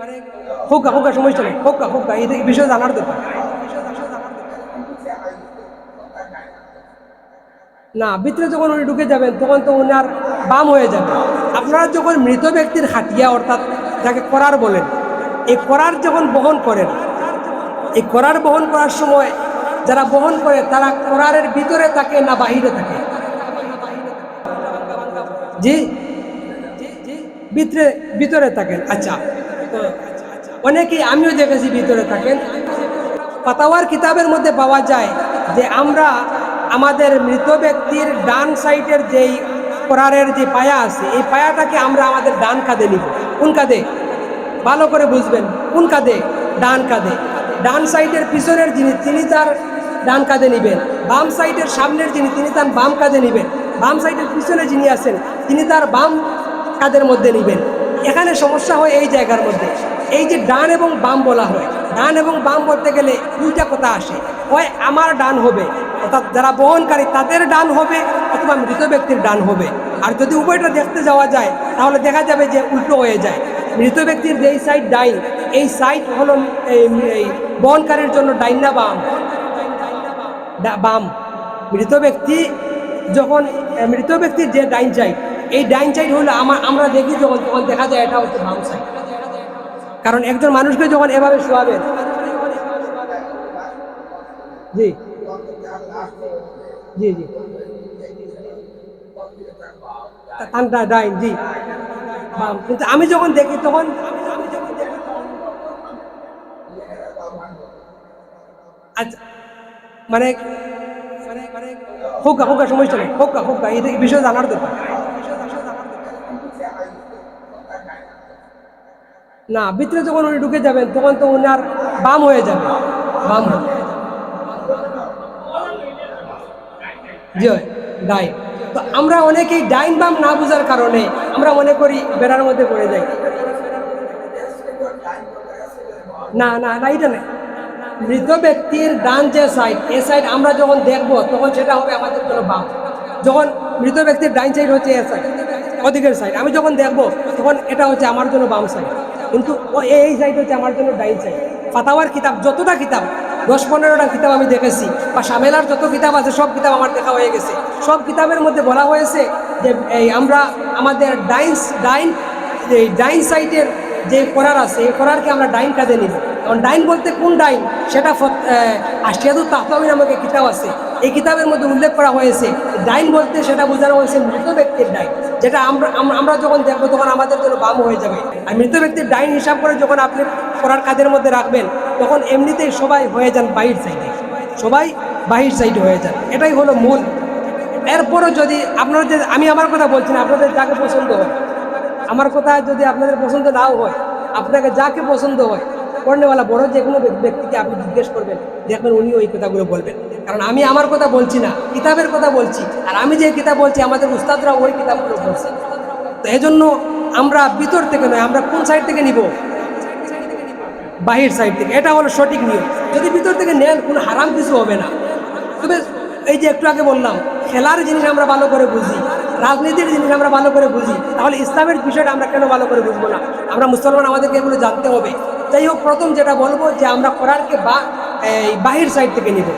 মানে হোক সমস্যা নেই, হোক এই বিষয়ে জানার দরকার। না, ভিতরে যখন উনি ঢুকে যাবেন তখন তো উনার বাম হয়ে যাবে। আপনারা যখন মৃত ব্যক্তির খাটিয়া অর্থাৎ যাকে করার বলেন, এই করার যখন বহন করেন, এই করার বহন করার সময় যারা বহন করে তারা করারের ভিতরে থাকে না বাহিরে থাকে? জি, ভিতরে ভিতরে থাকেন। আচ্ছা, তো অনেকেই আমিও দেখেছি ভিতরে থাকেন। ফাতাওয়ার কিতাবের মধ্যে পাওয়া যায় যে আমরা আমাদের মৃত ব্যক্তির ডান সাইডের যেই কোরআনের যে পায়া আছে, এই পায়াটাকে আমরা আমাদের ডান কাঁধে নিব। কোন কাঁধে? ভালো করে বুঝবেন, কোন কাঁধে? ডান কাঁধে। ডান সাইডের পিছনের যিনি তিনি তার ডান কাঁধে নিবেন, বাম সাইডের সামনের যিনি তিনি তার বাম কাঁধে নিবেন, বাম সাইডের পিছনে যিনি আছেন তিনি তার বাম কাঁধের মধ্যে নিবেন। এখানে সমস্যা হয় এই জায়গার মধ্যে, এই যে ডান এবং বাম বলা হয়, ডান এবং বাম বলতে গেলে দুইটা কথা আসে। হয় আমার ডান হবে, অর্থাৎ যারা বহনকারী তাদের ডান হবে, অথবা মৃত ব্যক্তির ডান হবে। আর যদি উভয়টা দেখতে যাওয়া যায় তাহলে দেখা যাবে যে উল্টো হয়ে যায়। মৃত ব্যক্তির যেই সাইড ডাইন, এই সাইড হলো এই বহনকারীর জন্য ডাইন না বাম? বাম। মৃত ব্যক্তি যখন মৃত ব্যক্তির যে ডাইন সাইড, এই ডাইন সাইড হলো আমরা দেখি যখন তখন দেখা যায় এটা হচ্ছে বাম সাইড। কারণ একজন মানুষকে যখন এভাবে শোয়াবেন, জি জি জি ডাইন, জি বাম। কিন্তু আমি যখন দেখি তখন আচ্ছা, মানে হোক সমস্যা নেই, হোক এই বিষয়ে জানার দরকার। না, ভিতরে যখন উনি ঢুকে যাবেন তখন তো উনার বাম হয়ে যাবে, বাম জি ডাইন। তো আমরা অনেকেই ডাইন বাম না বোঝার কারণে আমরা মনে করি বেড়ার মধ্যে পড়ে যাই। না না না, এটা নেই। মৃত ব্যক্তির ডান যে সাইড, এ সাইড আমরা যখন দেখব তখন সেটা হবে আমাদের জন্য বাম। যখন মৃত ব্যক্তির ডাইন সাইড হচ্ছে এ সাইড, ওদিকের সাইড, আমি যখন দেখব তখন এটা হচ্ছে আমার জন্য বাম সাইড, কিন্তু এই সাইড হচ্ছে আমার জন্য ডাইন সাইড। ফাতাওয়ার কিতাব যতটা কিতাব, 10-15টা কিতাব আমি দেখেছি, বা সামেলার যত কিতাব আছে সব কিতাব আমার দেখা হয়ে গেছে। সব কিতাবের মধ্যে বলা হয়েছে যে এই আমরা আমাদের ডাইন সাইডের যে করার আছে, এই করারকে আমরা ডাইন কাঁধে নিব। কারণ ডাইন বলতে কোন ডাইন সেটা আশিয়াদুত তাহতাবী নামক কিতাব আছে, এই কিতাবের মধ্যে উল্লেখ করা হয়েছে। ডাইন বলতে সেটা বোঝানো হয়েছে মৃত ব্যক্তির ডাইন, যেটা আমরা যখন দেখবো তখন আমাদের জন্য বাম হয়ে যাবে। আর মৃত ব্যক্তির ডাইন হিসাব করে যখন আপনি করার কাঁধের মধ্যে রাখবেন তখন এমনিতেই সবাই হয়ে যান বাহির সাইডে, সবাই বাহির সাইডে হয়ে যান। এটাই হলো মূল। এরপরও যদি আপনারা, আমি আমার কথা বলছি না, আপনাদের যাকে পছন্দ হয়, আমার কথা যদি আপনাদের পছন্দ নাও হয়, আপনাকে যাকে পছন্দ হয় পড়নেওয়ালা বড় যে কোনো ব্যক্তিকে আপনি জিজ্ঞেস করবেন, দেখবেন উনি ওই কথাগুলো বলবেন। কারণ আমি আমার কথা বলছি না, কিতাবের কথা বলছি। আর আমি যে কিতাব বলছি আমাদের উস্তাদরা ওই কিতাবগুলো বলছে। তো এজন্য আমরা ভিতর থেকে নয়, আমরা কোন সাইড থেকে নিব? বাহির সাইড থেকে। এটা হলো সঠিক নিয়ম। যদি ভিতর থেকে নেন কোনো হারাম কিছু হবে না। তবে এই যে একটু আগে বললাম, খেলার জিনিস আমরা ভালো করে বুঝি, রাজনীতির জিনিস আমরা ভালো করে বুঝি, তাহলে ইসলামের বিষয়টা আমরা কেন ভালো করে বুঝবো না? আমরা মুসলমান, আমাদেরকে এগুলো জানতে হবে। যাই হোক, প্রথম যেটা বলবো যে আমরা কোরআনকে বাহির সাইড থেকে নিব।